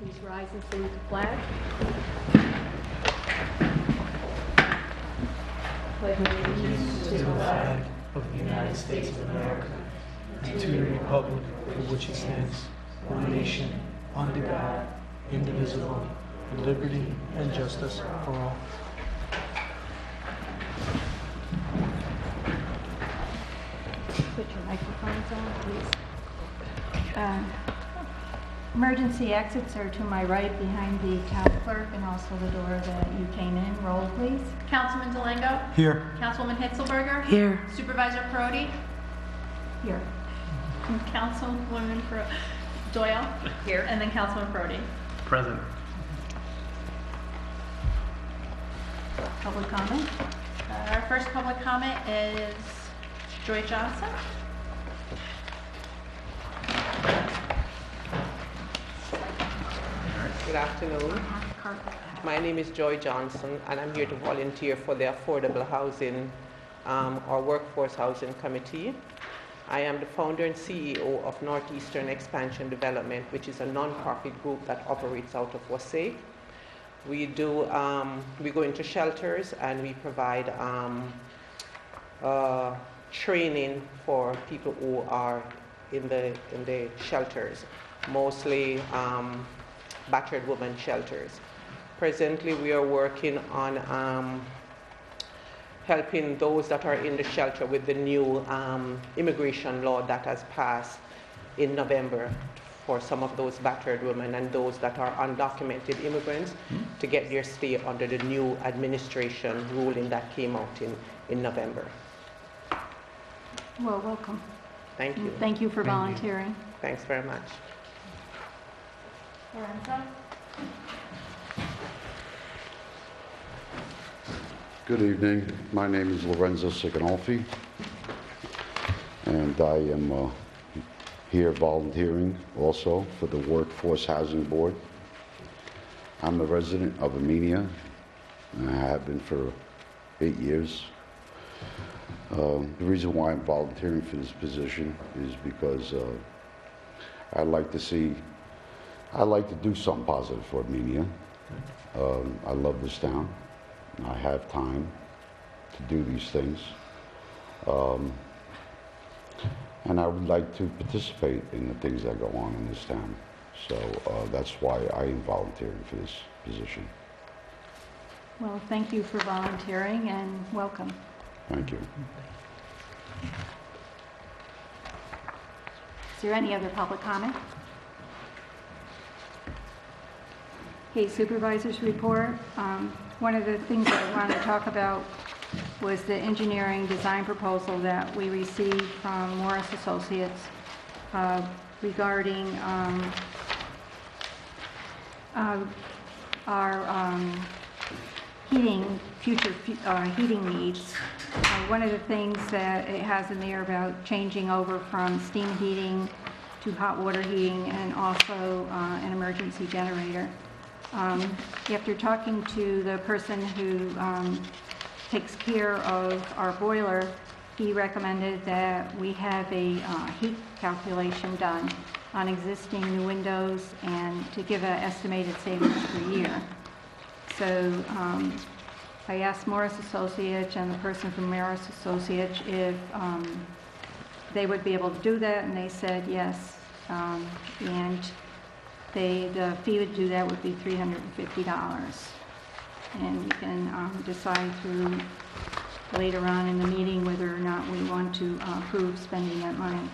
Please rise and salute the flag. Pledge allegiance to the flag of the United States of America, and to the republic for which it stands, one nation, under God, indivisible, with liberty and justice for all. Put your microphones on, please. Emergency exits are to my right behind the town clerk and also the door that you came in. Roll, please. Councilman Delango? Here. Councilwoman Hitzelberger? Here. Supervisor Perotti? Here. Councilwoman Doyle? Here. And then Councilman Perotti. Present. Public comment. Our first public comment is Joy Johnson. Good afternoon. My name is Joy Johnson, and I'm here to volunteer for the Affordable Housing or Workforce Housing Committee. I am the founder and CEO of Northeastern Expansion Development, which is a non-profit group that operates out of Wasay. We go into shelters and we provide training for people who are in the shelters, mostly battered women shelters. Presently, we are working on helping those that are in the shelter with the new immigration law that has passed in November for some of those battered women and those that are undocumented immigrants to get their stay under the new administration ruling that came out in November. Well, welcome. Thank you. Thank you for volunteering. Thanks very much. Lorenzo? Good evening. My name is Lorenzo Sicanolfi, and I am here volunteering also for the Workforce Housing Board. I'm a resident of Amenia, and I have been for 8 years. The reason why I'm volunteering for this position is because I like to do something positive for Amenia. I love this town. I have time to do these things. And I would like to participate in the things that go on in this town. So that's why I am volunteering for this position. Well, thank you for volunteering and welcome. Thank you. Is there any other public comment? Okay, supervisor's report. One of the things that I wanted to talk about was the engineering design proposal that we received from Morris Associates regarding our future heating needs. One of the things that it has in there about changing over from steam heating to hot water heating and also an emergency generator. After talking to the person who takes care of our boiler, he recommended that we have a heat calculation done on existing new windows and to give an estimated savings per year. So I asked Morris Associates and the person from Morris Associates if they would be able to do that, and they said yes. And the fee to do that would be $350. And we can decide through later on in the meeting whether or not we want to approve spending that money.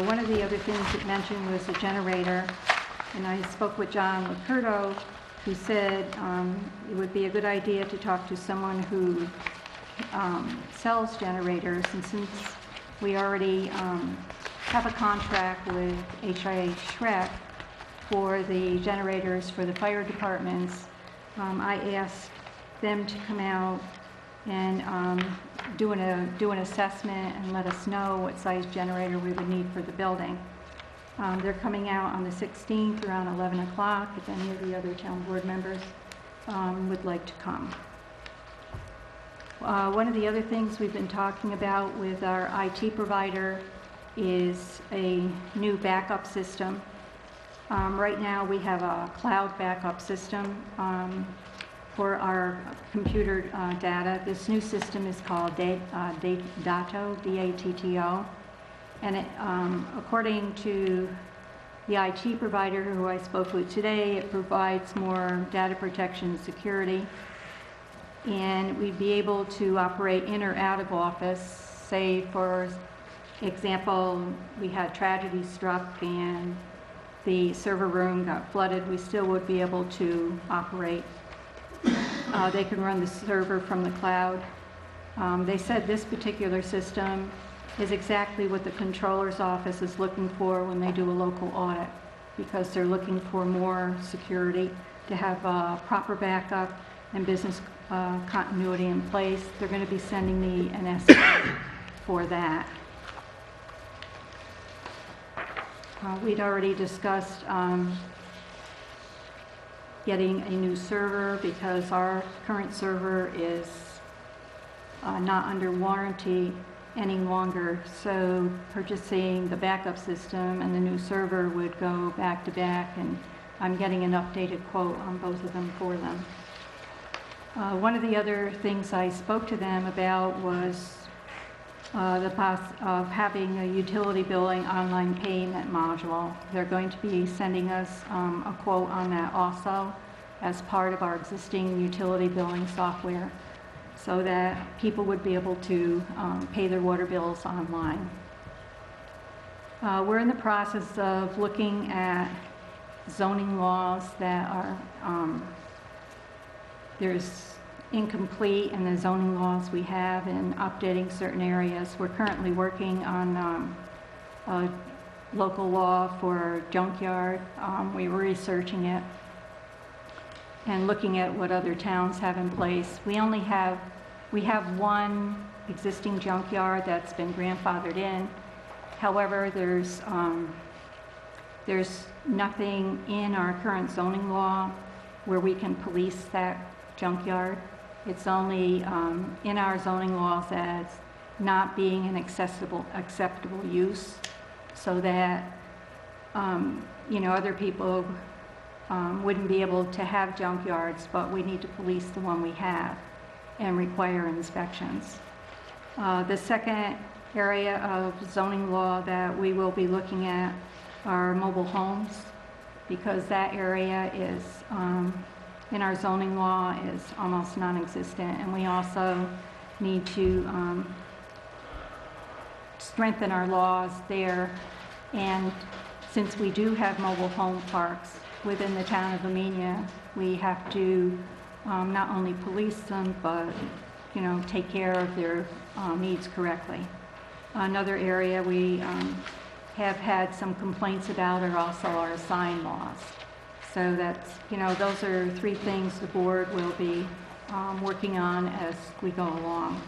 One of the other things it mentioned was the generator, and I spoke with John Licurdo, who said it would be a good idea to talk to someone who sells generators, and since we already have a contract with HIA Schreck for the generators for the fire departments, I asked them to come out and do an assessment and let us know what size generator we would need for the building. They're coming out on the 16th around 11 o'clock if any of the other town board members would like to come. One of the other things we've been talking about with our IT provider is a new backup system. Right now, we have a cloud backup system for our computer data. This new system is called Datto, D-A-T-T-O. And it, according to the IT provider who I spoke with today, it provides more data protection and security. And we'd be able to operate in or out of office. Say, for example, we had tragedy struck and the server room got flooded, we still would be able to operate. They can run the server from the cloud. They said this particular system is exactly what the controller's office is looking for when they do a local audit, because they're looking for more security, to have proper backup and business continuity in place. They're going to be sending me an estimate for that. We'd already discussed getting a new server because our current server is not under warranty any longer, so purchasing the backup system and the new server would go back to back, and I'm getting an updated quote on both of them for them. One of the other things I spoke to them about was the possibility of having a utility billing online payment module. They're going to be sending us a quote on that also as part of our existing utility billing software, so that people would be able to pay their water bills online. We're in the process of looking at zoning laws that are there's incomplete in the zoning laws we have and updating certain areas. We're currently working on a local law for junkyard. We were researching it and looking at what other towns have in place. We have one existing junkyard that's been grandfathered in. However, there's nothing in our current zoning law where we can police that junkyard. It's only in our zoning laws as not being an acceptable use, so that other people wouldn't be able to have junkyards, but we need to police the one we have and require inspections. The second area of zoning law that we will be looking at are mobile homes, because that area is in our zoning law is almost non-existent, and we also need to strengthen our laws there. And since we do have mobile home parks within the town of Amenia, we have to not only police them, but take care of their needs correctly. Another area we have had some complaints about are also our sign laws. So that's, those are three things the board will be working on as we go along.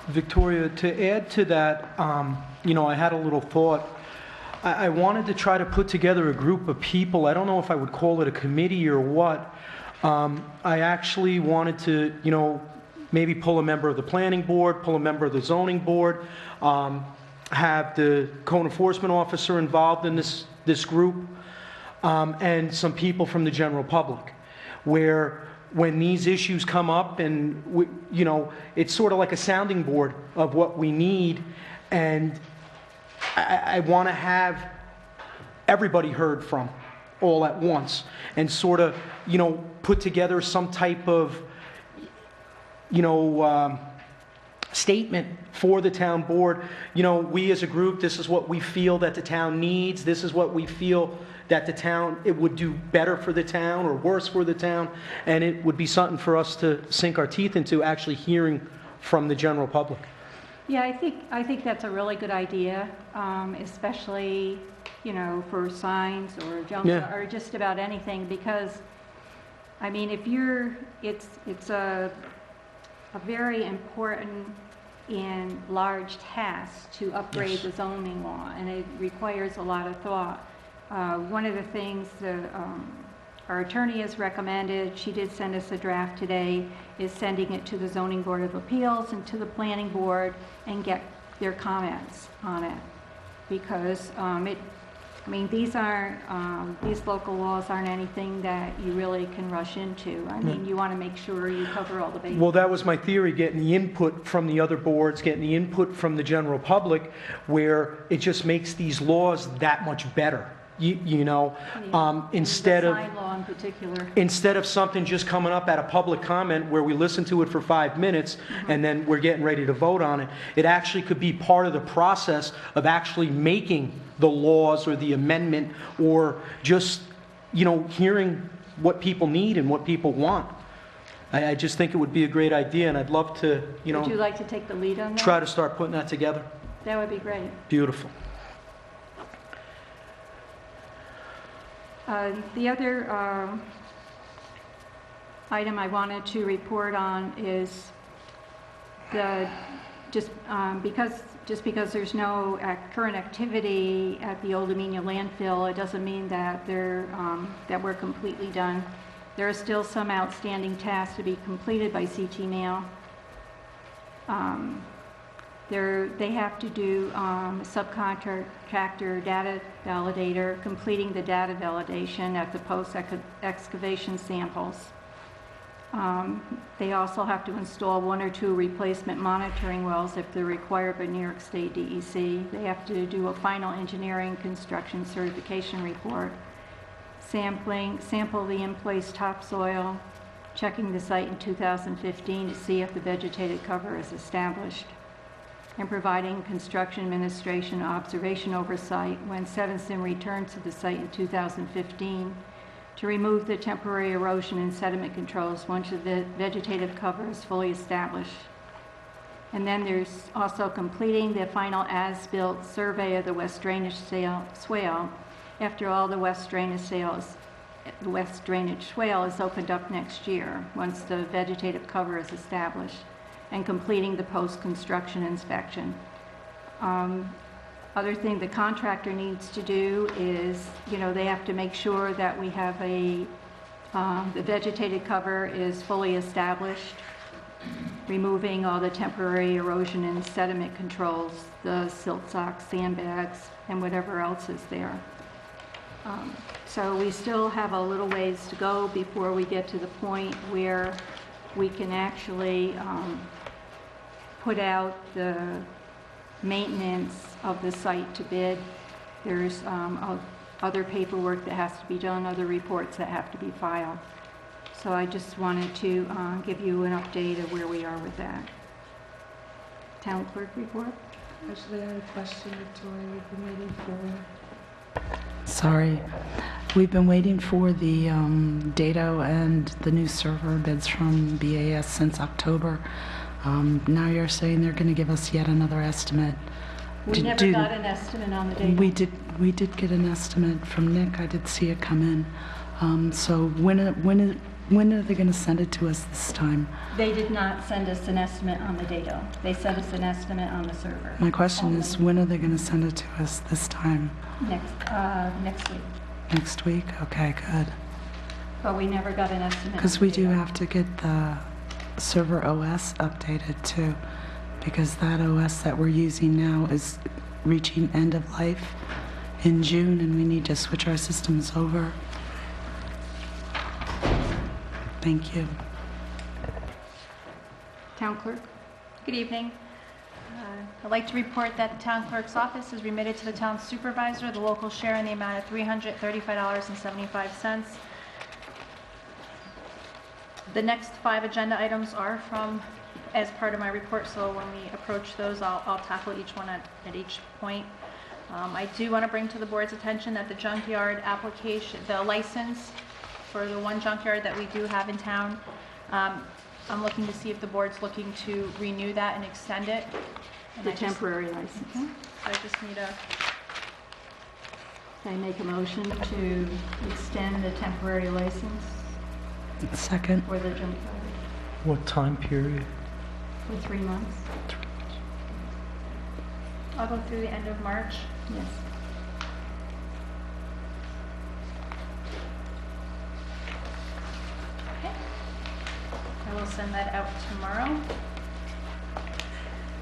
Victoria, to add to that, I had a little thought. I wanted to try to put together a group of people. I don't know if I would call it a committee or what. I actually wanted to, maybe pull a member of the planning board, pull a member of the zoning board, have the code enforcement officer involved in this group, and some people from the general public, where when these issues come up and it's sort of like a sounding board of what we need, and I want to have everybody heard from all at once, and sort of put together some type of statement for the town board. We as a group, this is what we feel that the town needs. This is what we feel that the town, it would do better for the town or worse for the town. And it would be something for us to sink our teeth into, actually hearing from the general public. Yeah, I think that's a really good idea, especially, for signs or junk or just about anything, because, I mean, it's a very important and large task to upgrade the zoning law, and it requires a lot of thought. One of the things our attorney has recommended, she did send us a draft today, is sending it to the Zoning Board of Appeals and to the Planning Board and get their comments on it, because it's I mean, these local laws aren't anything that you really can rush into. I mean, you want to make sure you cover all the bases. Well, that was my theory, getting the input from the other boards, getting the input from the general public, where it just makes these laws that much better. You know, instead The of... sign law in particular. Instead of something just coming up at a public comment where we listen to it for 5 minutes and then we're getting ready to vote on it, it actually could be part of the process of actually making the laws or the amendment, or just, you know, hearing what people need and what people want. I just think it would be a great idea, and I'd love to, you Would you know, like to take the lead on that? try to start putting that together. That would be great. Beautiful. The other item I wanted to report on is just because there's no current activity at the old Amenia landfill, it doesn't mean that that we're completely done. There are still some outstanding tasks to be completed by CT Mail. They have to do subcontractor data validator, completing the data validation at the post-excavation samples. They also have to install 1 or 2 replacement monitoring wells if they're required by New York State DEC. They have to do a final engineering construction certification report, sample the in-place topsoil, checking the site in 2015 to see if the vegetated cover is established, and providing construction administration observation oversight when Sevenson returns to the site in 2015 to remove the temporary erosion and sediment controls once the vegetative cover is fully established. And then there's also completing the final as-built survey of the west drainage swale after all the west drainage swale is opened up next year, once the vegetative cover is established, and completing the post-construction inspection. Other thing the contractor needs to do is, you know, they have to make sure that we have the vegetated cover is fully established, removing all the temporary erosion and sediment controls, the silt socks, sandbags, and whatever else is there. So we still have a little ways to go before we get to the point where we can actually put out the maintenance of the site to bid. There's other paperwork that has to be done, other reports that have to be filed. So I just wanted to give you an update of where we are with that. Town clerk report? Actually, I have a question, Victoria. We've been waiting for... Sorry. We've been waiting for the data and the new server bids from BAS since October. Now you're saying they're going to give us yet another estimate. We never got an estimate on the data. We did get an estimate from Nick. I did see it come in. So when are they going to send it to us this time? They did not send us an estimate on the data. They sent us an estimate on the server. My question is, when are they going to send it to us this time? Next week. Next week? Okay, good. But we never got an estimate. Because we do have to get the server OS updated too, because that OS that we're using now is reaching end of life in June, and we need to switch our systems over. Thank you. Town clerk? Good evening. I'd like to report that the town clerk's office has remitted to the town supervisor the local share in the amount of $335.75. The next 5 agenda items are as part of my report, so when we approach those, I'll tackle each one at each point. I do want to bring to the board's attention that the junkyard application, the license for the one junkyard that we do have in town, I'm looking to see if the board's looking to renew that and extend it. And The temporary license. So I just need a, Can I make a motion to extend the temporary license Second. for the junkyard What time period? for 3 months? I'll go through the end of March. Yes. Okay. I will send that out tomorrow.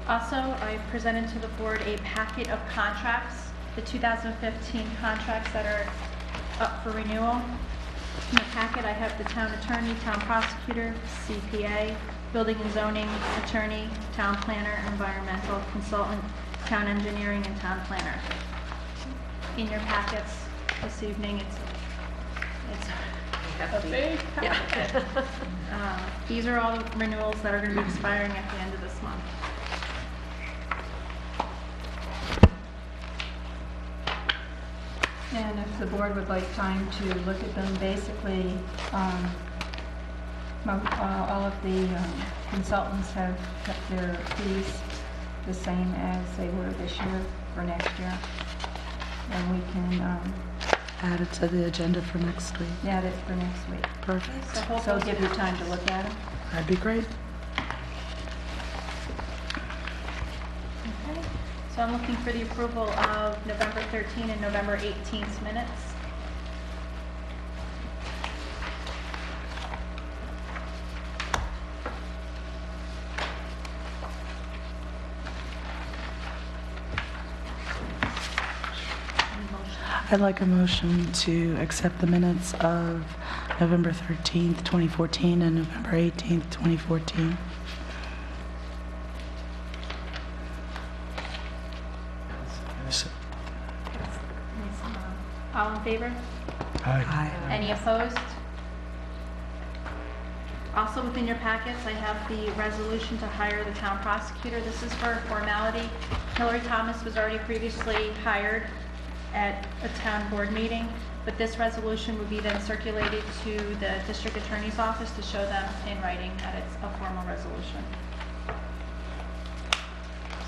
Also, I presented to the board a packet of contracts the 2015 contracts that are up for renewal. In the packet, I have the town attorney, town prosecutor, CPA, building and zoning attorney, town planner, environmental consultant, town engineering, and town planner. In your packets this evening, it's a big packet. These are all the renewals that are going to be expiring at the end of this month. And if the board would like time to look at them, basically, all of the consultants have kept their fees the same as they were this year for next year. And we can Add it to the agenda for next week. add it for next week. Perfect. So it'll give you time to look at them. That'd be great. Okay, so I'm looking for the approval of November 13 and November 18th minutes. I'd like a motion to accept the minutes of November 13th, 2014 and November 18th, 2014. All in favor? Aye. Any opposed? Also within your packets, I have the resolution to hire the town prosecutor. This is for formality. Hillary Thomas was already previously hired at a town board meeting, but this resolution would be then circulated to the district attorney's office to show them in writing that it's a formal resolution.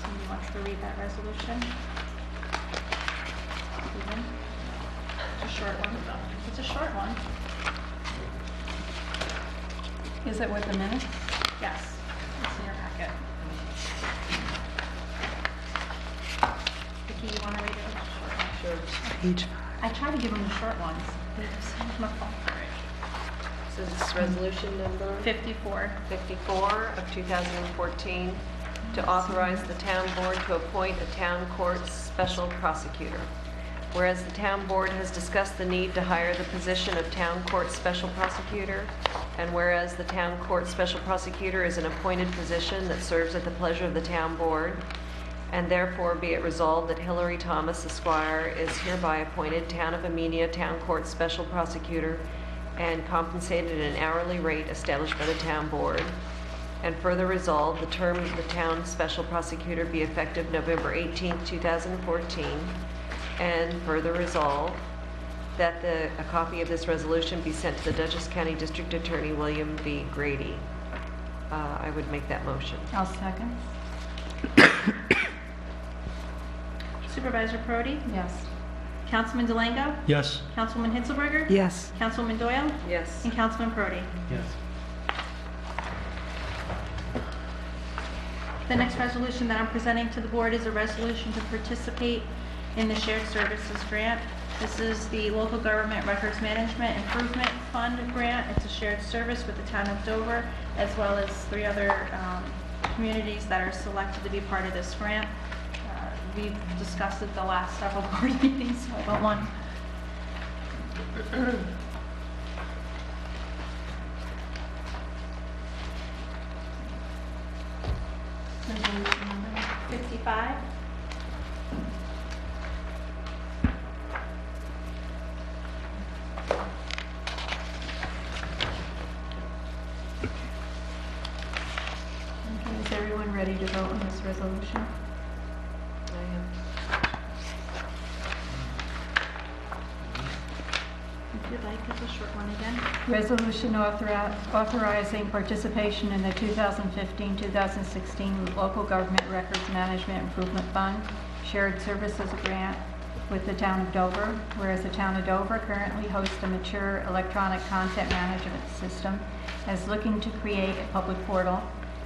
Somebody wants to read that resolution? Susan? It's a short one. It's a short one. Is it with the minutes? Yes, it's in your packet. Vicki, you want to read it? It's a short one. Sure. Page I try to give them the short ones. It's my fault. So this is resolution number 54. 54 of 2014 to authorize the town board to appoint a town court special prosecutor. Whereas the town board has discussed the need to hire the position of town court special prosecutor, and whereas the town court special prosecutor is an appointed position that serves at the pleasure of the town board, and therefore be it resolved that Hillary Thomas Esquire is hereby appointed Town of Amenia Town Court Special Prosecutor and compensated at an hourly rate established by the town board. And further resolved, the term of the town special prosecutor be effective November 18, 2014. And further resolved, that a copy of this resolution be sent to the Dutchess County District Attorney William V. Grady. I would make that motion. I'll second. Supervisor Prodi? Yes. Councilman Delango? Yes. Councilwoman Hitzelberger? Yes. Councilwoman Doyle? Yes. And Councilman Prodi? Yes. The next resolution that I'm presenting to the board is a resolution to participate in the Shared Services Grant. This is the Local Government Records Management Improvement Fund grant. It's a shared service with the town of Dover, as well as 3 other communities that are selected to be part of this grant. We've discussed it the last several board meetings, so I don't want resolution number 55. Okay, is everyone ready to vote on this resolution? I am. If you'd like, it's a short one again. Resolution authorizing participation in the 2015-2016 Local Government Records Management Improvement Fund Shared Services Grant with the Town of Dover, whereas the Town of Dover currently hosts a mature electronic content management system, is looking to create a public portal,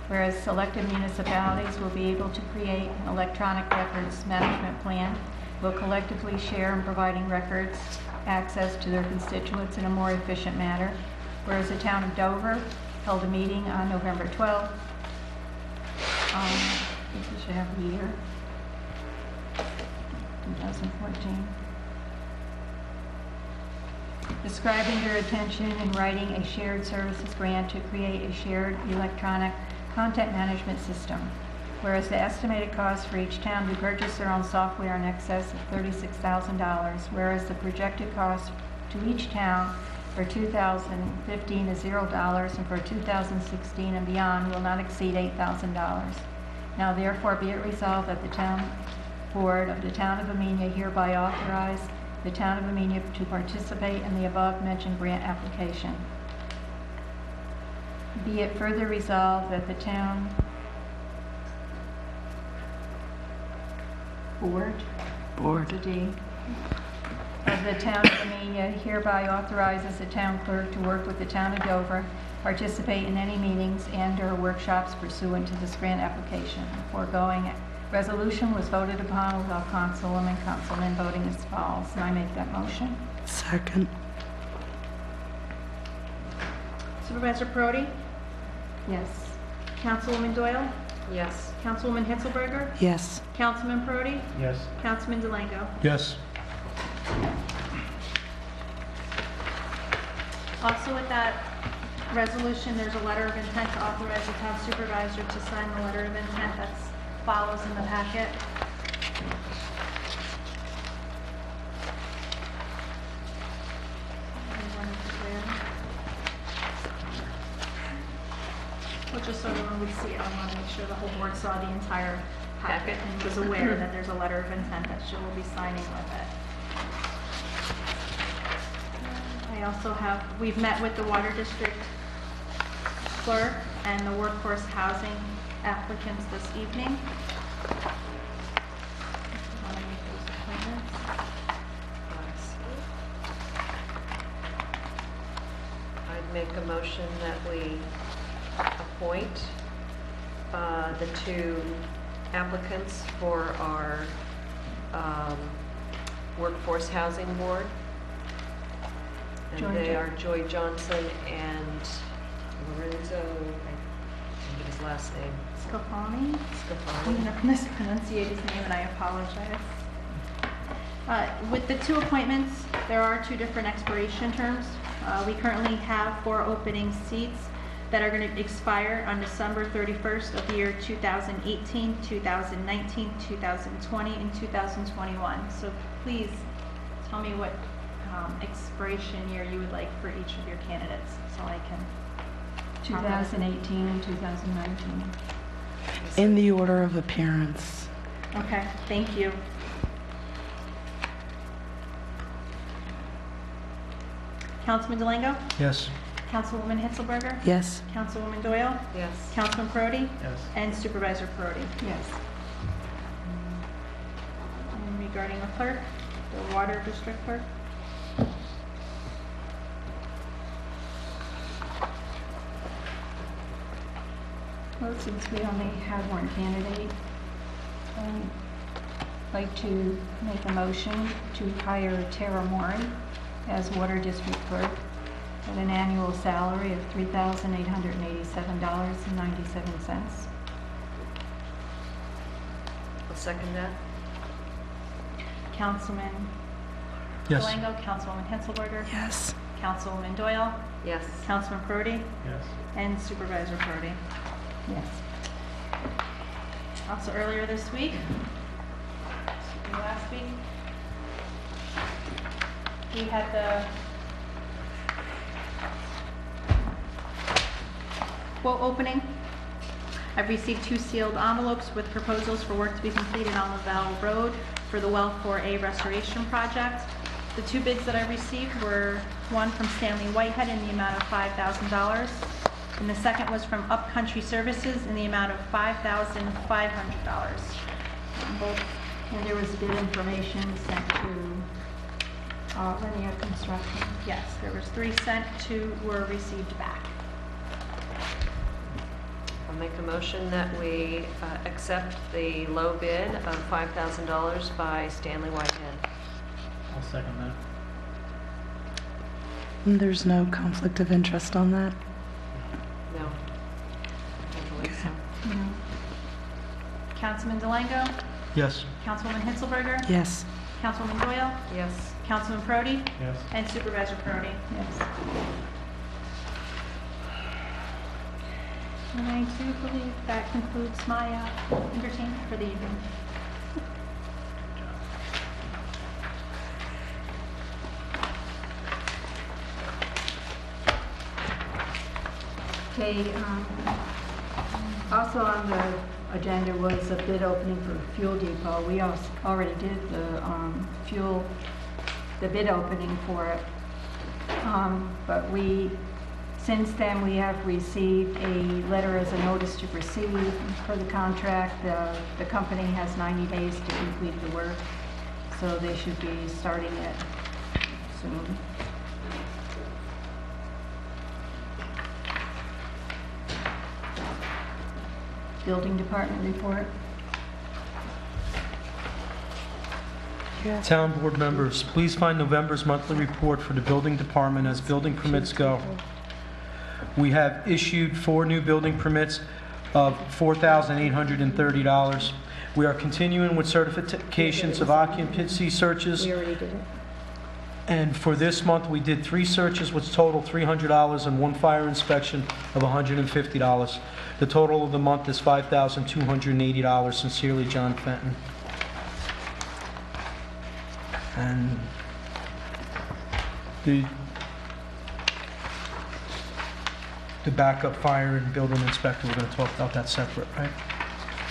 whereas selected municipalities will be able to create an electronic records management plan, will collectively share in providing records access to their constituents in a more efficient manner, whereas the Town of Dover held a meeting on November 12th. This should have the year. 2014. Describing their intention in writing a shared services grant to create a shared electronic content management system. Whereas the estimated cost for each town to purchase their own software in excess of $36,000, whereas the projected cost to each town for 2015 is $0 and for 2016 and beyond will not exceed $8,000. Now therefore be it resolved that the town board of the town of Amenia hereby authorize the town of Amenia to participate in the above mentioned grant application. Be it further resolved that the town board the D of the town of Amenia hereby authorizes the town clerk to work with the town of Dover, participate in any meetings and/or workshops pursuant to this grant application. The foregoing resolution was voted upon with all councilwomen and councilmen voting as follows. And I make that motion. Second. Supervisor Perotti? Yes. Councilwoman Doyle? Yes. Councilwoman Hitzelberger? Yes. Councilman Perotti? Yes. Councilman DeLango? Yes. Also with that resolution, there's a letter of intent to authorize the town supervisor to sign the letter of intent that follows in the packet. Well, just so everyone would see it, I want to make sure the whole board saw the entire packet and was aware that there's a letter of intent that she will be signing with it. I also have, we've met with the Water District clerk and the workforce housing applicants this evening. Want to make those appointments? I'd make a motion that we appoint the two applicants for our Workforce Housing Board. And they are Joy Johnson and Lorenzo, I think his last name. Scafani? I'm Scafani. going to mispronunciate his name and I apologize. With the two appointments, there are two different expiration terms. We currently have 4 opening seats that are going to expire on December 31st of the year 2018, 2019, 2020, and 2021. So please tell me what expiration year you would like for each of your candidates so I can... 2018 and 2019. In the order of appearance. Okay, thank you. Councilman DeLango? Yes. Councilwoman Hitzelberger? Yes. Councilwoman Doyle? Yes. Councilman Perotti? Yes. And Supervisor Perotti. Yes. And regarding the clerk, the Water District clerk? Well, since we only have one candidate, I'd like to make a motion to hire Tara Mori as Water District Clerk at an annual salary of $3,887.97. I'll second that. Councilman Yes. DeLango? Councilwoman Hitzelberger? Yes. Councilwoman Doyle? Yes. Councilman Perotti? Yes. And Supervisor Perotti. Yes. Also earlier this week, last week, we had the quote opening. I've received 2 sealed envelopes with proposals for work to be completed on Lavelle Road for the Well 4A restoration project. The 2 bids that I received were one from Stanley Whitehead in the amount of $5,000, and the second was from Upcountry Services in the amount of $5,500. And there was bid information sent to Linear Construction. Yes, there was 3 sent, 2 were received back. I'll make a motion that we accept the low bid of $5,000 by Stanley Whitehead. I'll second that. And there's no conflict of interest on that? No. I don't believe so. No. Councilman DeLango? Yes. Councilwoman Hitzelberger? Yes. Councilwoman Doyle? Yes. Councilman Prody? Yes. And Supervisor Prody? Yes. And I do believe that concludes my entertainment for the evening. Okay, also on the agenda was a bid opening for fuel depot. We already did the bid opening for it. But since then, we have received a letter as a notice to proceed for the contract. The company has 90 days to complete the work, so they should be starting it soon. Building department report. Town board members, please find November's monthly report for the building department as building permits go. We have issued 4 new building permits of $4,830. We are continuing with certifications of occupancy searches. We already did it. And for this month, we did 3 searches, which total $300, and 1 fire inspection of $150. The total of the month is $5,280. Sincerely, John Fenton. And the backup fire and building inspector, we're going to talk about that separate, right?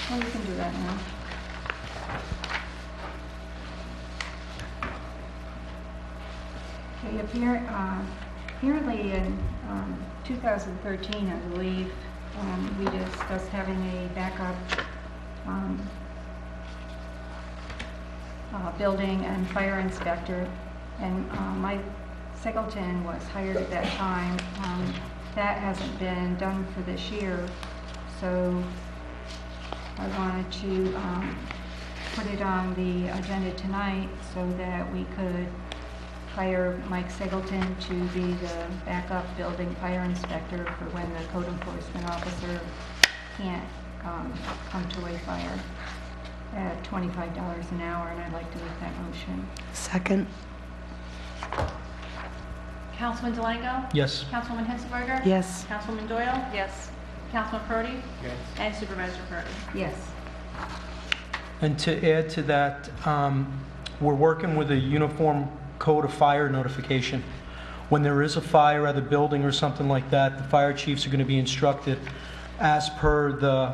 Well, we can do that now. Okay, apparently in 2013, I believe, we discussed having a backup building and fire inspector, and Mike Singleton was hired at that time. That hasn't been done for this year, so I wanted to put it on the agenda tonight so that we could hire Mike Singleton to be the backup building fire inspector for when the code enforcement officer can't come to a fire at $25 an hour, and I'd like to make that motion. Second. Councilman Delango? Yes. Councilwoman Hitzelberger? Yes. Councilwoman Doyle? Yes. Councilman Prody? Yes. And Supervisor Prody? Yes. And to add to that, we're working with a uniform code of fire notification. When there is a fire at a building or something like that, the fire chiefs are going to be instructed as per the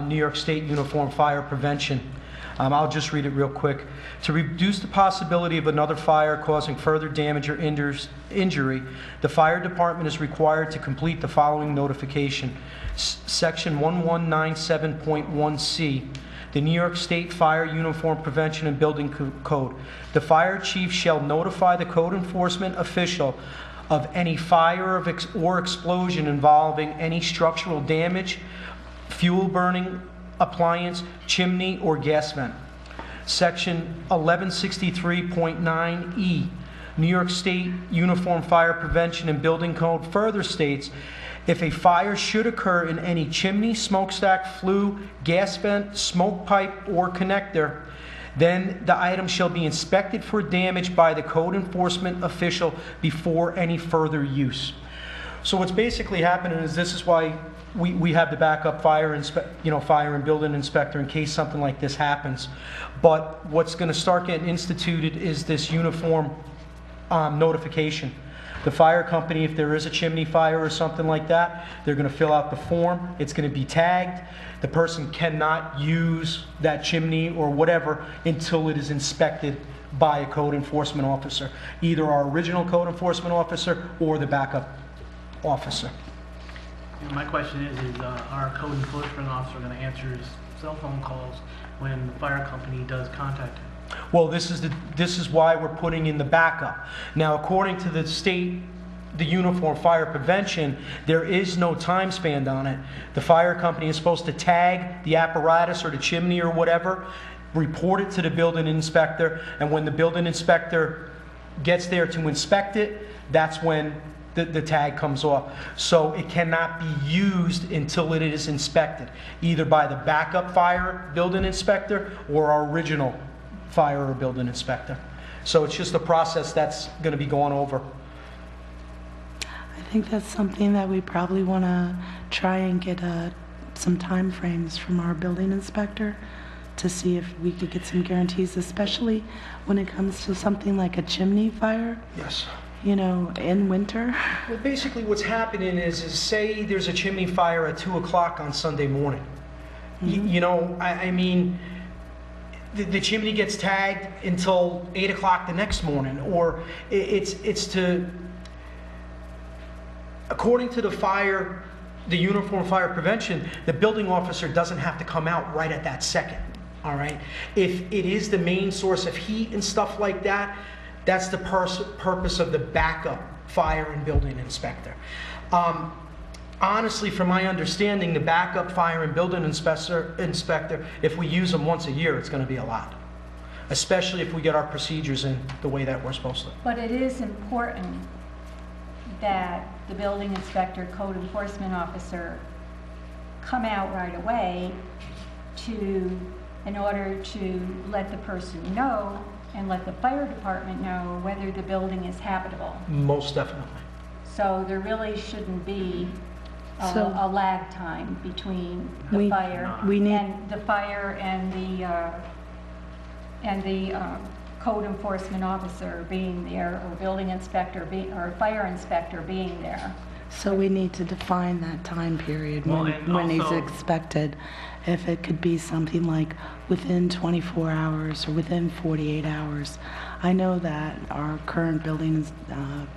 New York State Uniform Fire Prevention. I'll just read it real quick. To reduce the possibility of another fire causing further damage or injury, the fire department is required to complete the following notification. Section 1197.1C, the New York State Fire Uniform Prevention and Building Code. The fire chief shall notify the code enforcement official of any fire or explosion involving any structural damage, fuel burning appliance, chimney, or gas vent. Section 1163.9E, New York State Uniform Fire Prevention and Building Code further states, if a fire should occur in any chimney, smokestack, flue, gas vent, smoke pipe, or connector, then the item shall be inspected for damage by the code enforcement official before any further use. So what's basically happening is, this is why we have the backup fire and building inspector in case something like this happens. But what's going to start getting instituted is this uniform notification. The fire company, if there is a chimney fire or something like that, they're going to fill out the form. It's going to be tagged. The person cannot use that chimney or whatever until it is inspected by a code enforcement officer, either our original code enforcement officer or the backup officer. My question is our code enforcement officer going to answer his cell phone calls when the fire company does contact him? Well, this is why we're putting in the backup. Now, according to the state, the Uniform Fire Prevention, there is no time span on it. The fire company is supposed to tag the apparatus or the chimney or whatever, report it to the building inspector, and when the building inspector gets there to inspect it, that's when the tag comes off. So it cannot be used until it is inspected, either by the backup fire building inspector or our original fire or building inspector. So it's just a process that's going to be going over. I think that's something that we probably want to try and get some time frames from our building inspector to see if we could get some guarantees, especially when it comes to something like a chimney fire, Yes. you know, in winter. Well, basically what's happening is say there's a chimney fire at 2 o'clock on Sunday morning. You know, I mean, the chimney gets tagged until 8 o'clock the next morning, or it's to, according to the Uniform Fire Prevention, the building officer doesn't have to come out right at that second, all right? If it is the main source of heat and stuff like that, that's the purpose of the backup fire and building inspector. Honestly, from my understanding, the backup fire and building inspector, if we use them once a year, it's going to be a lot, especially if we get our procedures in the way that we're supposed to. But it is important that the building inspector, code enforcement officer come out right away in order to let the person know and let the fire department know whether the building is habitable. Most definitely. So there really shouldn't be So- a lag time between the We- fire we need- and the fire and the code enforcement officer being there, or building inspector or fire inspector being there. So we need to define that time period Well, when, and when he's also- expected. If it could be something like within 24 hours or within 48 hours. I know that our current building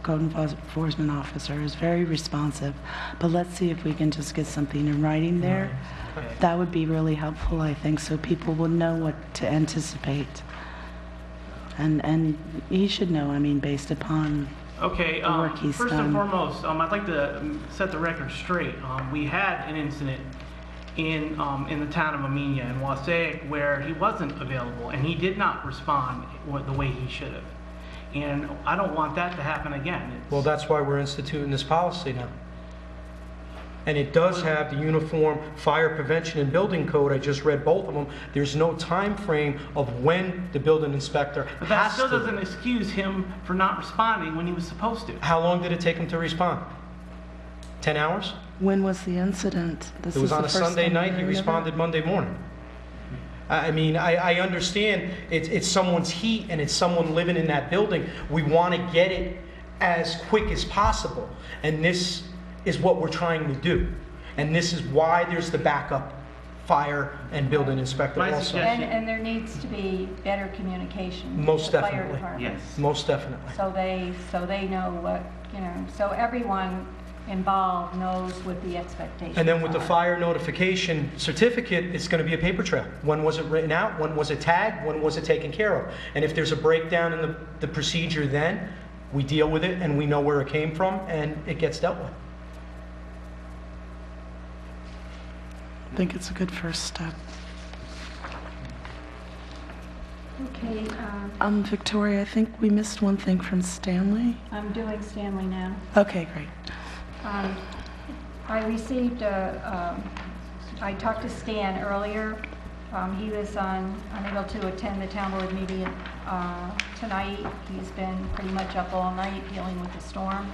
code enforcement officer is very responsive, but let's see if we can just get something in writing there. Okay. That would be really helpful, I think, so people will know what to anticipate. And he should know, I mean, based upon Okay, the work he's first done. and foremost, I'd like to set the record straight. We had an incident in the town of Amenia in Wassaic where he wasn't available and he did not respond the way he should have. And I don't want that to happen again. Well, that's why we're instituting this policy now. And it does have the Uniform Fire Prevention and Building Code. I just read both of them. There's no time frame of when the building inspector But that has still to. doesn't excuse him for not responding when he was supposed to. How long did it take him to respond? 10 hours? when was the incident? This It was is on the a first Sunday time night. He hearing of it? responded Monday morning. I mean, I understand it's someone's heat and it's someone living in that building. We want to get it as quick as possible. And this is what we're trying to do. And this is why there's the backup fire and building inspector My also. suggestion- And there needs to be better communication. with Most the fire definitely. department. Yes. Most definitely. So they know what, so everyone involved knows what the expectations are. And then with the fire notification certificate, it's going to be a paper trail. When was it written out? When was it tagged? When was it taken care of? And if there's a breakdown in the procedure then, we deal with it and we know where it came from and it gets dealt with. I think it's a good first step. Okay, Victoria, I think we missed one thing from Stanley. I'm doing Stanley now. Okay, great. I received I talked to Stan earlier. He was unable to attend the town board meeting tonight. He's been pretty much up all night dealing with the storm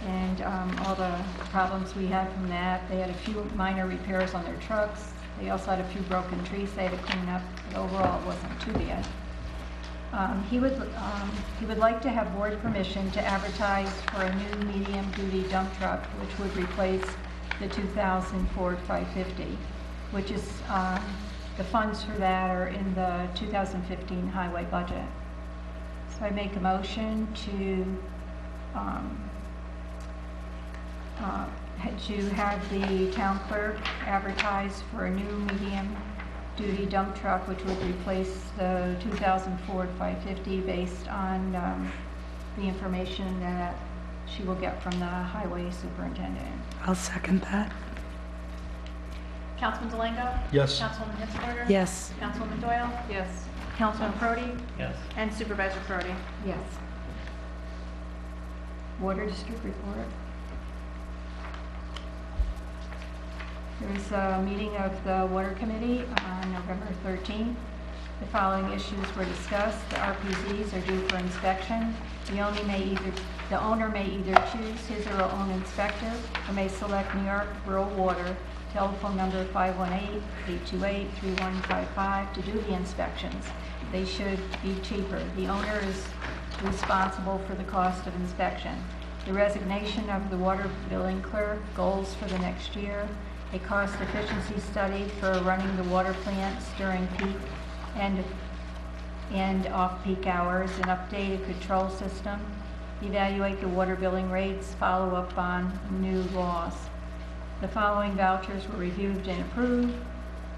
and all the problems we had from that. They had a few minor repairs on their trucks. They also had a few broken trees they had to clean up, but overall it wasn't too bad. He would like to have board permission to advertise for a new medium-duty dump truck, which would replace the 2000 Ford 550, which is, the funds for that are in the 2015 highway budget. So I make a motion to have the town clerk advertise for a new medium-duty dump truck, which would replace the 2000 Ford 550 based on the information that she will get from the highway superintendent. I'll second that. Councilman Delango? Yes. Councilwoman Hitzberger? Yes. Councilwoman Doyle? Yes. Councilman Prody? Yes. And Supervisor Prody? Yes. Water District report. There was a meeting of the Water Committee on November 13th. The following issues were discussed. The RPZs are due for inspection. The owner may either choose his or her own inspector or may select New York Rural Water, telephone number 518-828-3155 to do the inspections. They should be cheaper. The owner is responsible for the cost of inspection. The resignation of the water billing clerk, goals for the next year, a cost efficiency study for running the water plants during peak and off-peak hours, an updated control system, evaluate the water billing rates, follow up on new laws. The following vouchers were reviewed and approved.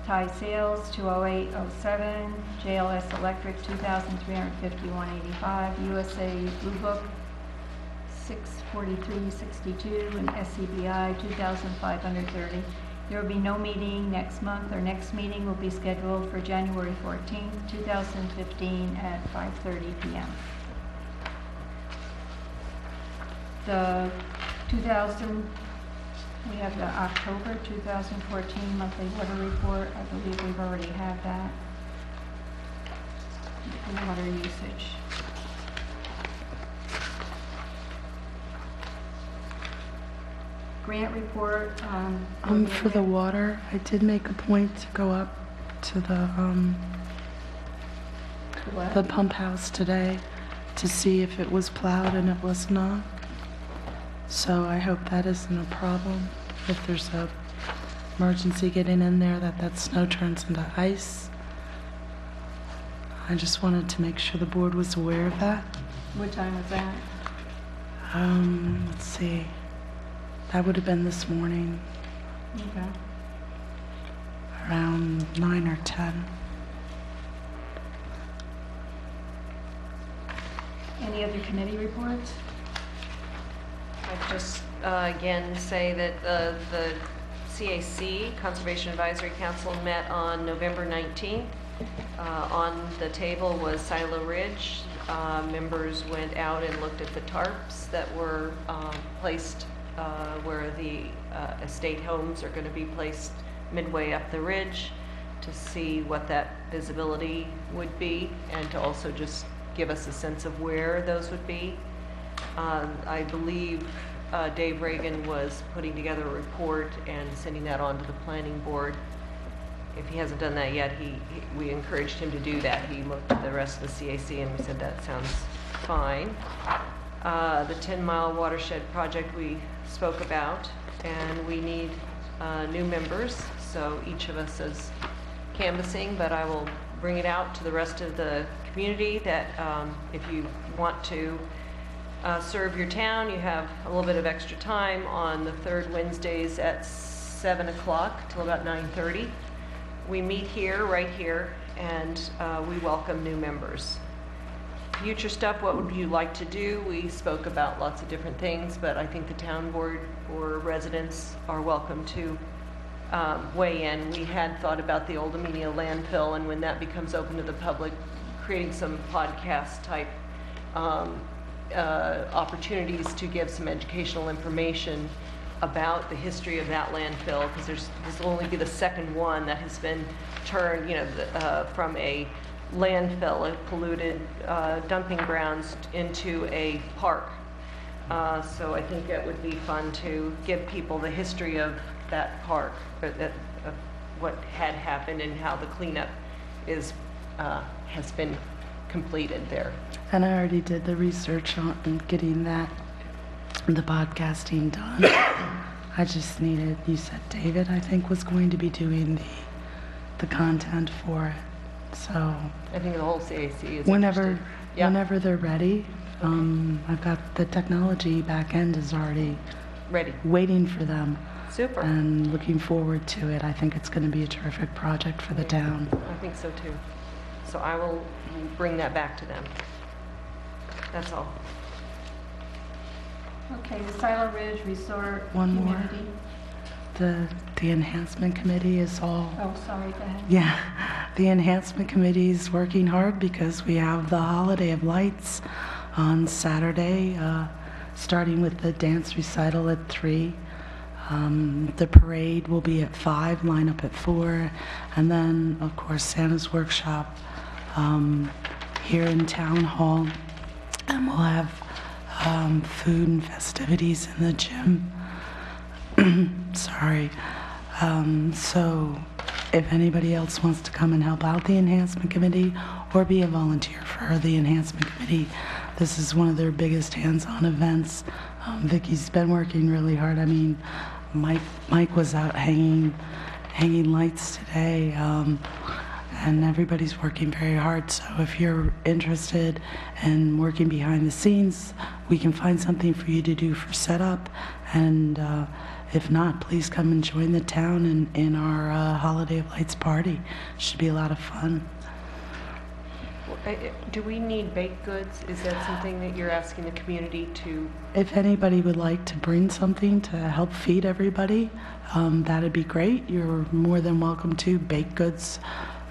Thai Sales 20807, JLS Electric 2,351.85, USA Blue Book 643.62, and SCBI 2,530. There will be no meeting next month. Our next meeting will be scheduled for January 14th, 2015 at 5:30 p.m. We have the October 2014 monthly water report. I believe we've already had that. The water usage. Grant report. For the water, I did make a point to go up to the pump house today to see if it was plowed, and it was not. So I hope that isn't a problem. If there's a emergency getting in there, that snow turns into ice. I just wanted to make sure the board was aware of that. What time was that? Let's see. That would have been this morning, Okay. around 9 or 10. Any other committee reports? I'd just again say that the CAC, Conservation Advisory Council, met on November 19th. On the table was Silo Ridge. Members went out and looked at the tarps that were placed where the estate homes are going to be placed midway up the ridge, to see what that visibility would be and to also just give us a sense of where those would be. I believe Dave Reagan was putting together a report and sending that on to the planning board. If he hasn't done that yet, we encouraged him to do that. He looked at the rest of the CAC and we said that sounds fine. The 10-mile watershed project we spoke about, and we need new members, so each of us is canvassing, but I will bring it out to the rest of the community that if you want to serve your town, you have a little bit of extra time on the third Wednesdays at 7 o'clock till about 9:30. We meet here, right here, and we welcome new members. Future stuff, what would you like to do? We spoke about lots of different things, but I think the town board or residents are welcome to weigh in. We had thought about the old Amenia landfill, and when that becomes open to the public, creating some podcast type opportunities to give some educational information about the history of that landfill, because this will only be the second one that has been turned, from a landfill, a polluted dumping grounds, into a park. So I think it would be fun to give people the history of that park, of what had happened and how the cleanup has been completed there. And I already did the research on getting the podcasting done. I just needed, you said David, I think, was going to be doing the content for it. So I think the whole CAC is whenever interested. Yeah. whenever they're ready, I've got the technology back end is already Ready. waiting for them. Super. And looking forward to it. I think it's going to be a terrific project for the town. I think so too. So I will bring that back to them. That's all. Okay, the Silo Ridge Resort One more. Community. The enhancement committee is all. Oh, sorry, go ahead. Yeah, the enhancement committee is working hard because we have the holiday of lights on Saturday, starting with the dance recital at 3. The parade will be at 5, line up at 4, and then, of course, Santa's Workshop here in Town Hall, and we'll have food and festivities in the gym. Sorry. So if anybody else wants to come and help out the Enhancement Committee or be a volunteer for the Enhancement Committee, this is one of their biggest hands-on events. Vicky's been working really hard. I mean, Mike was out hanging lights today, and everybody's working very hard. So if you're interested in working behind the scenes, we can find something for you to do for setup. And if not, please come and join the town in our Holiday of Lights party. Should be a lot of fun. Do we need baked goods? Is that something that you're asking the community to? If anybody would like to bring something to help feed everybody, that'd be great. You're more than welcome to. Baked goods.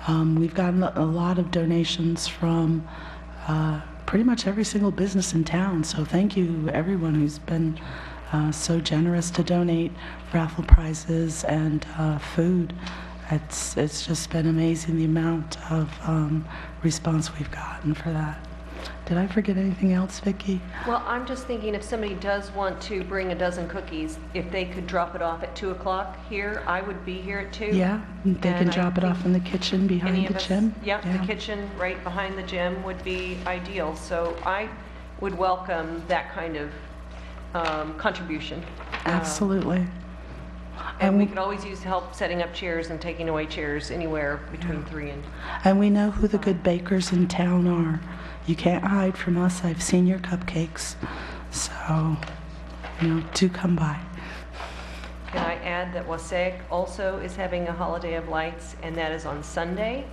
We've gotten a lot of donations from pretty much every single business in town. So thank you everyone who's been so generous to donate raffle prizes and food. It's just been amazing the amount of response we've gotten for that. Did I forget anything else, Vicki? Well, I'm just thinking if somebody does want to bring a dozen cookies, if they could drop it off at 2 o'clock here, I would be here at 2. Yeah, they And can I drop it think off in the kitchen Any behind of the us- gym. Yeah, the kitchen right behind the gym would be ideal. So I would welcome that kind of contribution. Absolutely. And we could always use help setting up chairs and taking away chairs anywhere between 3 and... And we know who the good bakers in town are. You can't hide from us. I've seen your cupcakes. So, do come by. Can I add that Wassaic also is having a Holiday of Lights, and that is on Sunday.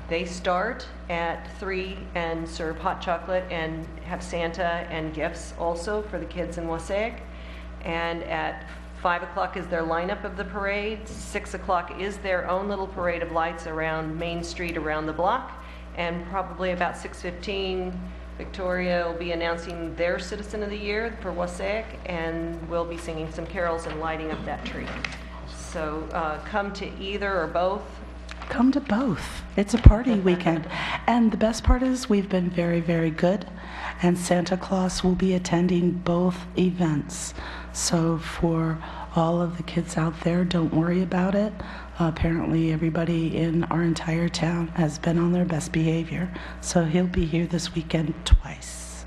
They start at 3 and serve hot chocolate and have Santa and gifts also for the kids in Wassaic. And at 5 o'clock is their lineup of the parade. 6 o'clock is their own little parade of lights around Main Street, around the block. And probably about 6:15, Victoria will be announcing their Citizen of the Year for Wassaic, and we'll be singing some carols and lighting up that tree. So come to either or both. Come to both. It's a party weekend. And the best part is we've been very, very good. And Santa Claus will be attending both events. So for all of the kids out there, don't worry about it. Apparently everybody in our entire town has been on their best behavior. So he'll be here this weekend twice.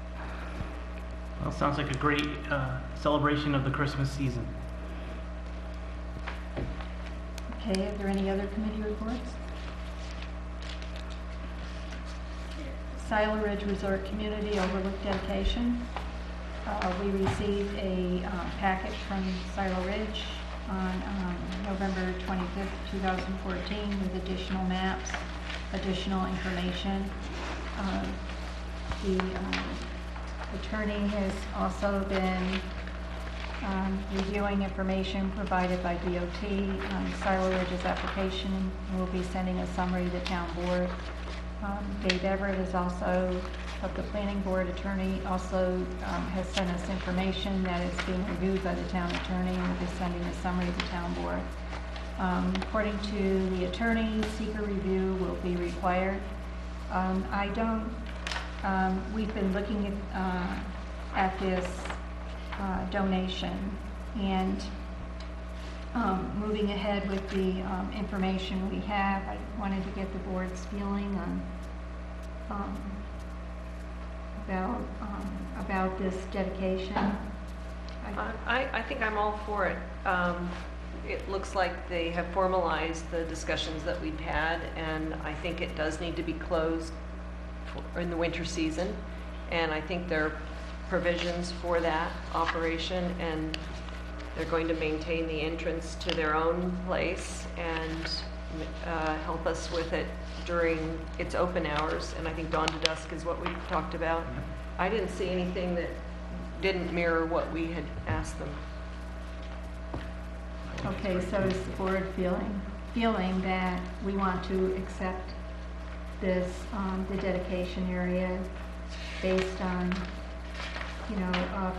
Well, sounds like a great celebration of the Christmas season. Okay, are there any other committee reports? Silo Ridge Resort Community Overlook dedication. We received a packet from Silo Ridge on November 25th, 2014 with additional maps, additional information. The attorney has also been reviewing information provided by DOT on Silo Ridge's application, and will be sending a summary to the town board. Dave Everett is also, of the planning board attorney, also has sent us information that is being reviewed by the town attorney, and will be sending a summary to the town board. According to the attorney, seeker review will be required. We've been looking at this donation and moving ahead with the information we have. I wanted to get the board's feeling on about this dedication. I think I'm all for it. It looks like they have formalized the discussions that we've had, and I think it does need to be closed in the winter season. And I think there are provisions for that operation, and they're going to maintain the entrance to their own place and help us with it during its open hours. And I think dawn to dusk is what we talked about. I didn't see anything that didn't mirror what we had asked them. Okay, so is the board feeling that we want to accept this, the dedication area based on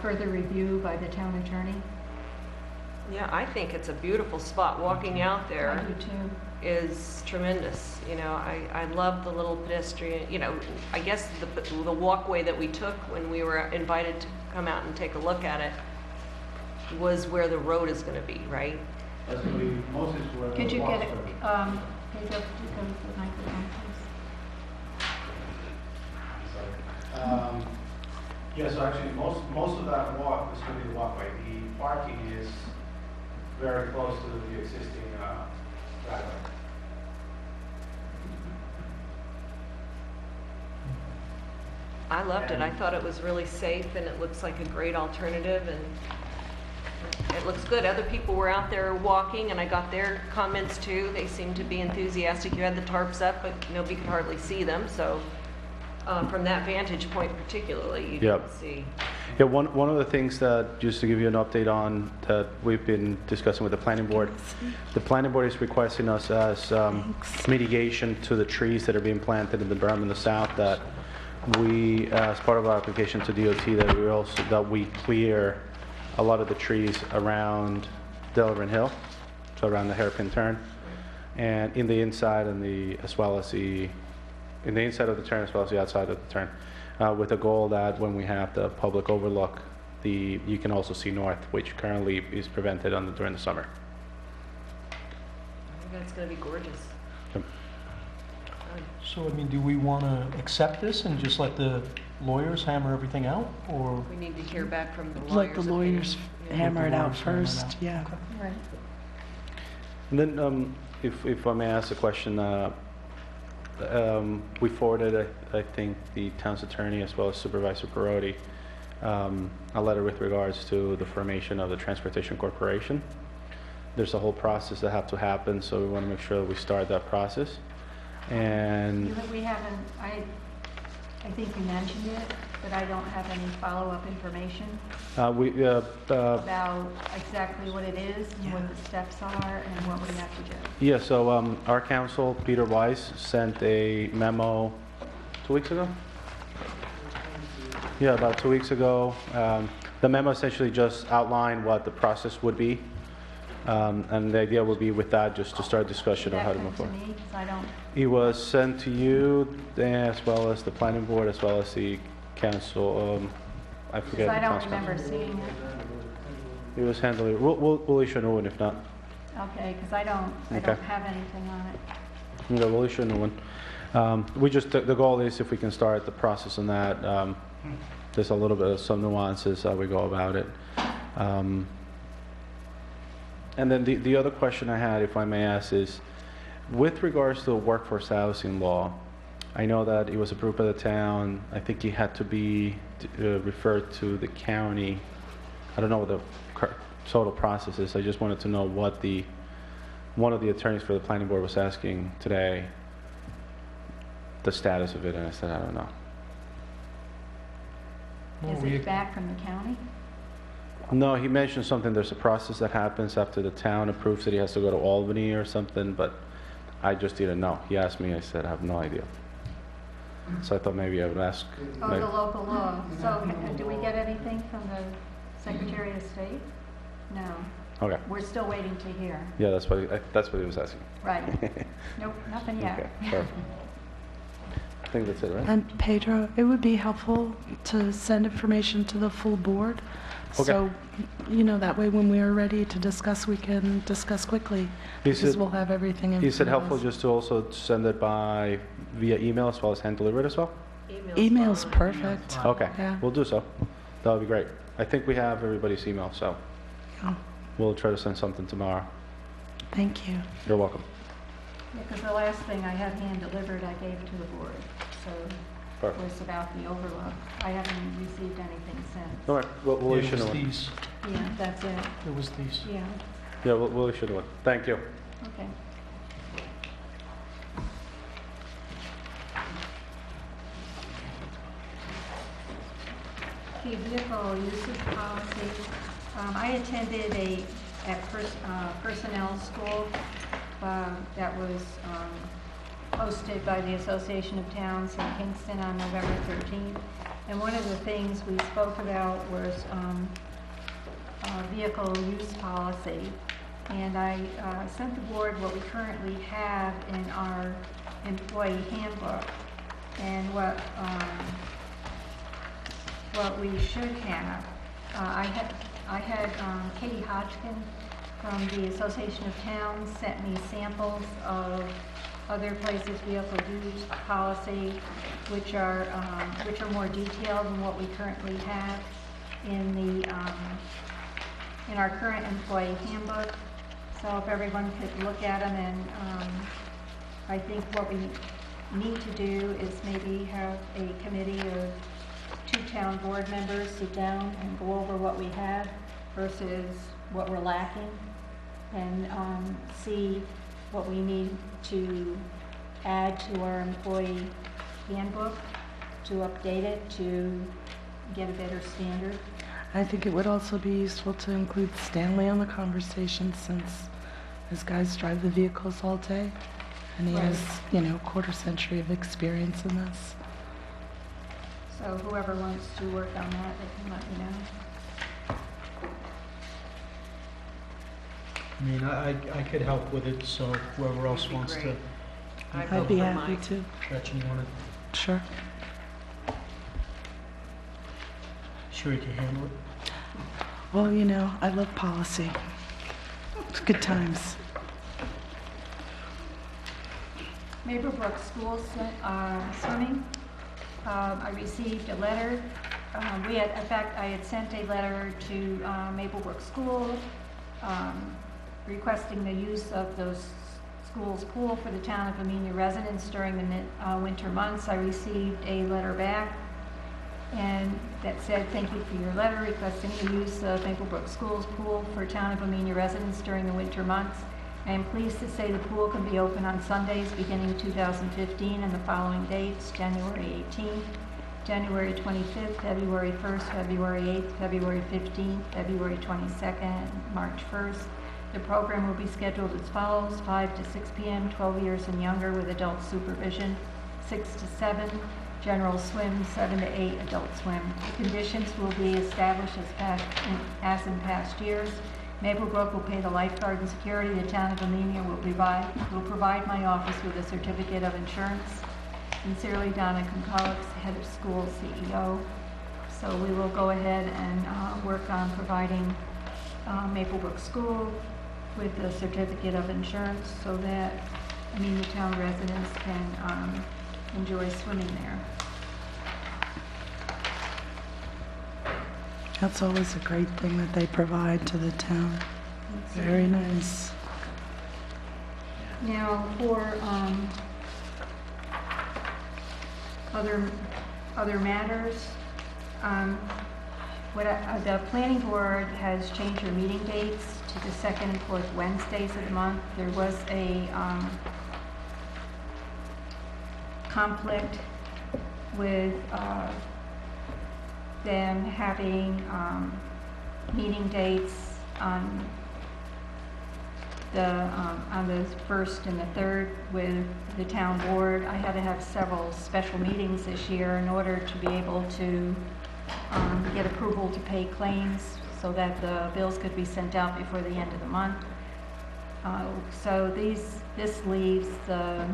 further review by the town attorney. Yeah, I think it's a beautiful spot. Walking out I there do too. is tremendous. I love the little pedestrian, I guess the walkway that we took when we were invited to come out and take a look at it was where the road is going to be, right? That's going to be mostly where Could the you get walks it, are. Pedro, could you go to the microphone, please? Yeah, so actually, most of that walk is going to be the walkway. The parking is very close to the existing driveway. I loved it. I thought it was really safe and it looks like a great alternative and it looks good. Other people were out there walking and I got their comments too. They seemed to be enthusiastic. You had the tarps up, but nobody could hardly see them. So from that vantage point particularly, you Yep. can see. Yeah, one of the things that, just to give you an update on, that we've been discussing with the planning board, the planning board is requesting us as mitigation to the trees that are being planted in the berm in the south, that we, as part of our application to DOT, that we clear a lot of the trees around Delaware Hill, so around the hairpin turn, and in the inside and in the inside of the turn as well as the outside of the turn, with the goal that when we have the public overlook, you can also see north, which currently is prevented during the summer. I think that's going to be gorgeous. Yep. So, I mean, do we want to accept this and just let the lawyers hammer everything out, or? We need to hear back from the lawyers. Let the lawyers opinion. hammer it out Lawyers hammer it first, out. yeah. Right. And then, if I may ask a question, we forwarded, I think, the town's attorney as well as Supervisor Perotti, a letter with regards to the formation of the Transportation Corporation. There's a whole process that has to happen, so we want to make sure that we start that process. And We haven't, I think you mentioned it, but I don't have any follow-up information about exactly what it is and what the steps are and what we have to do. yeah, so our counsel, Peter Weiss, sent a memo 2 weeks ago? Yeah, about 2 weeks ago. The memo essentially just outlined what the process would be. And the idea would be with that just to start discussion on how to move forward. That comes to me, 'cause I don't, It was sent to you as well as the planning board as well as the council. I forget. because I the don't council. remember seeing it. It was handled. We'll issue a new one if not. Okay, because I don't Okay. have anything on it. Okay, we'll issue a new one. We just the goal is if we can start the process on that. There's a little bit of some nuances how we go about it. And then the other question I had, if I may ask, is with regards to the workforce housing law. I know that it was approved by the town. I think it had to be referred to the county. I don't know what the total process is. I just wanted to know what one of the attorneys for the planning board was asking today, the status of it, and I said, I don't know. Is it back from the county? No, he mentioned something, there's a process that happens after the town approves that he has to go to Albany or something, but I just didn't know. He asked me, I said, I have no idea. So I thought maybe I would ask. Oh, the local law. So do we get anything from the Secretary of State? No. Okay, We're still waiting to hear. yeah, that's what he was asking. Right. Nope, nothing yet. Okay, perfect. I think that's it, right? And Pedro, it would be helpful to send information to the full board. Okay. So, that way when we are ready to discuss, we can discuss quickly. He Because said- we'll have everything in He said front of helpful us. just to also send it via email as well as hand delivered as well? Email's perfect. Okay, Yeah. we'll do so. That would be great. I think we have everybody's email, so Yeah. we'll try to send something tomorrow. Thank you. You're welcome. Because the last thing I had hand delivered, I gave to the board. So Perfect. was about the overlook. I haven't received anything since. All right, we'll Yeah, issue it a was new one. these. Yeah, that's it. It was these. Yeah, Yeah, we'll issue a new one. Thank you. okay. Okay, vehicle usage policy. I attended a personnel school that was hosted by the Association of Towns in Kingston on November 13th. And one of the things we spoke about was vehicle use policy. And I sent the board what we currently have in our employee handbook and what we should have. I had Katie Hodgkin from the Association of Towns sent me samples of other places' vehicle use policy, which are more detailed than what we currently have in our current employee handbook. So if everyone could look at them, and I think what we need to do is maybe have a committee of 2 town board members sit down and go over what we have versus what we're lacking, and see what we need to add to our employee handbook, to update it, to get a better standard. I think it would also be useful to include Stanley on the conversation, since his guys drive the vehicles all day, and he Right. has, you know, a quarter century of experience in this. So whoever wants to work on that, they can let me know. I mean, I could help with it, so whoever else That'd be wants to. great. I'd be happy to. Gretchen, you want to, Sure. sure you can handle it? Well, you know, I love policy. It's good times. Maplebrook School swimming. I received a letter. In fact, I had sent a letter to Maplebrook School requesting the use of those school's pool for the town of Amenia residents during the winter months. I received a letter back, and that said, "Thank you for your letter requesting the use of Maplebrook School's pool for town of Amenia residents during the winter months. I am pleased to say the pool can be open on Sundays beginning 2015 and the following dates: January 18th, January 25th, February 1st, February 8th, February 15th, February 22nd, and March 1st. The program will be scheduled as follows: 5 to 6 p.m., 12 years and younger with adult supervision; 6 to 7, general swim; 7 to 8, adult swim. The conditions will be established as in past years. Maplebrook will pay the lifeguard and security. The town of Amenia will provide my office with a certificate of insurance. Sincerely, Donna Concalix, head of school, CEO." So we will go ahead and work on providing Maplebrook School with the certificate of insurance so that Amenia town residents can enjoy swimming there. That's always a great thing that they provide to the town. Very nice. Now, for other matters, the planning board has changed their meeting dates to the 2nd and 4th Wednesdays of the month. There was a conflict with them having meeting dates on the 1st and the 3rd with the town board. I had to have several special meetings this year in order to be able to get approval to pay claims so that the bills could be sent out before the end of the month. So this leaves the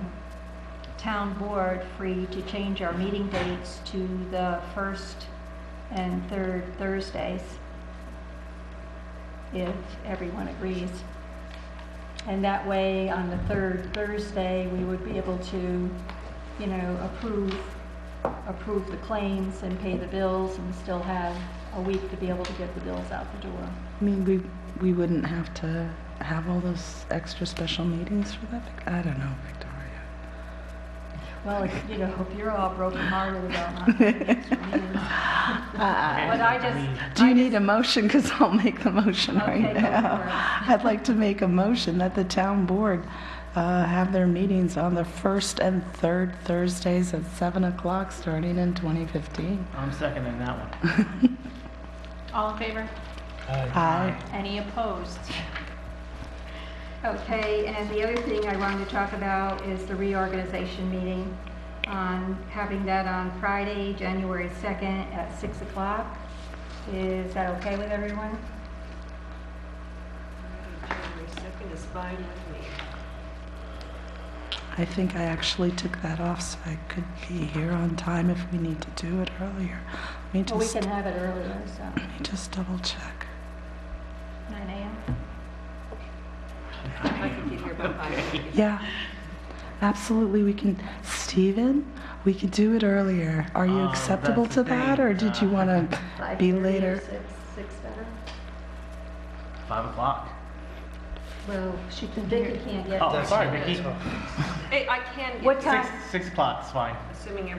town board free to change our meeting dates to the 1st and 3rd Thursdays, if everyone agrees. And that way, on the 3rd Thursday, we would be able to, you know, approve the claims and pay the bills and still have a week to be able to get the bills out the door. I mean, we wouldn't have to have all those extra special meetings for that. I don't know, Victoria. Well, you know, if you're all brokenhearted about not having extra meetings. But I just... Do you need a motion? Because I'll make the motion Okay, right go now. for it. I'd like to make a motion that the town board have their meetings on the 1st and 3rd Thursdays at 7 o'clock starting in 2015. I'm seconding that one. All in favor? Aye. Any opposed? Okay, and the other thing I wanted to talk about is the reorganization meeting. on having that on Friday, January 2nd at 6 o'clock. Is that okay with everyone? January 2nd is fine with me. I think I actually took that off so I could be here on time if we need to do it earlier. Let me Well, we just, can have it earlier, so let me just double check. 9 a.m. I could get here by 5. Yeah, absolutely, we can. Stephen, we could do it earlier. Are you acceptable that's to the that, thing. or did you want to be 5:30 or later? 6 better? 5 o'clock. Well, Vicky can't get Oh, there. sorry, Vicki. Hey, I can get What there, time? 6 o'clock is fine. assuming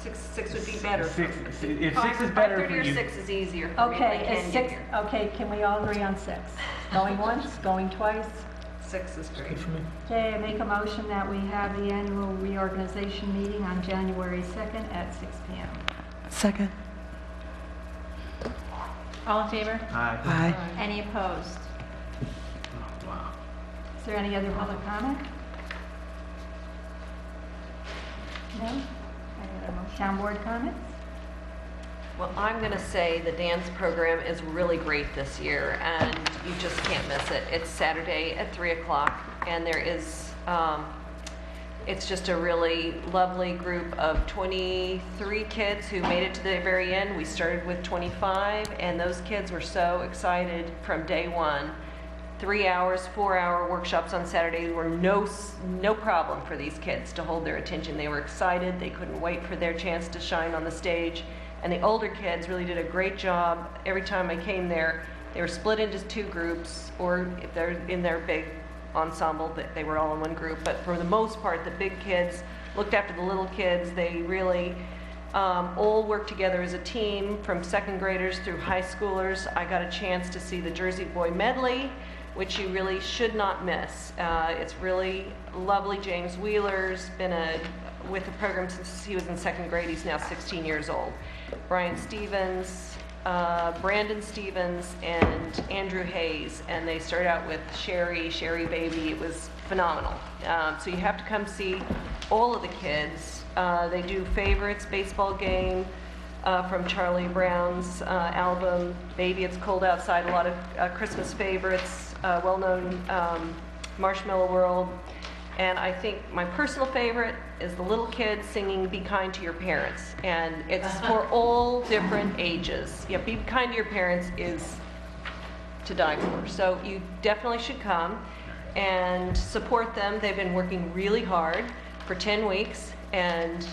six would be better. for me. If 6 is better for 5:30 or you. 6 is easier for me. if I Okay, can is get 6, here. okay, can we all agree on 6? Going once, going twice? 6 is great. Okay, I make a motion that we have the annual reorganization meeting on January 2nd at 6 p.m. Second. All in favor? Aye. Any opposed? Oh, wow. Is there any other public comment? No? Any other town board comments? Well, I'm going to say the dance program is really great this year, and you just can't miss it. It's Saturday at 3 o'clock, and there is, it's just a really lovely group of 23 kids who made it to the very end. We started with 25, and those kids were so excited from day one. 3 hours, 4-hour workshops on Saturdays were no problem for these kids to hold their attention. They were excited. They couldn't wait for their chance to shine on the stage. And the older kids really did a great job. Every time I came there, they were split into 2 groups, or if they're in their big ensemble, they were all in one group. But for the most part, the big kids looked after the little kids. They really all worked together as a team, from second graders through high schoolers. I got a chance to see the Jersey Boy medley, which you really should not miss. It's really lovely. James Wheeler's been with the program since he was in second grade. He's now 16 years old. Brian Stevens, Brandon Stevens, and Andrew Hayes. And they started out with Sherry Baby. It was phenomenal. So you have to come see all of the kids. They do favorites, baseball game, from Charlie Brown's album, Baby It's Cold Outside, a lot of Christmas favorites, well-known Marshmallow World. And I think my personal favorite is the little kids singing Be Kind to Your Parents. And it's for all different ages. Yeah, Be Kind to Your Parents is to die for. So you definitely should come and support them. They've been working really hard for 10 weeks and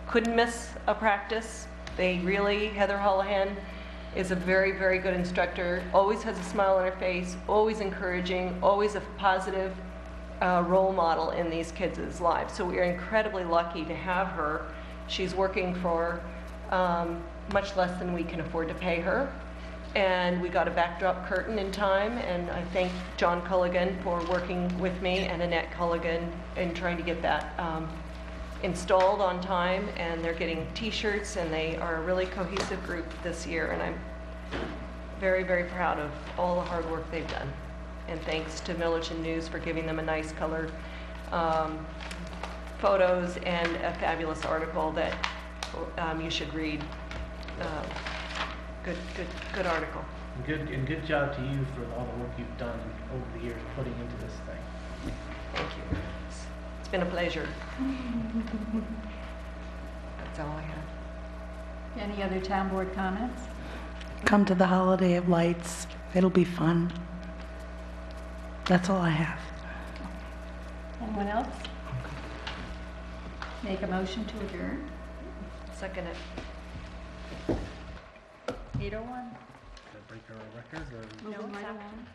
couldn't miss a practice. They really, Heather Holohan is a very, very good instructor, always has a smile on her face, always encouraging, always a positive role model in these kids' lives. So we are incredibly lucky to have her. She's working for much less than we can afford to pay her. And we got a backdrop curtain in time, and I thank John Culligan for working with me and Annette Culligan in trying to get that installed on time, and they're getting t-shirts, and they are a really cohesive group this year, and I'm very, very proud of all the hard work they've done. And thanks to Millerton News for giving them a nice color photos and a fabulous article that you should read. Good article. Good job to you for all the work you've done over the years putting into this thing. Thank you. It's been a pleasure. That's all I have. Any other town board comments? Come to the Holiday of Lights. It'll be fun. That's all I have. Anyone else? Make a motion to adjourn. Second it. 8:01. Break our records or? Moving it's right not. along.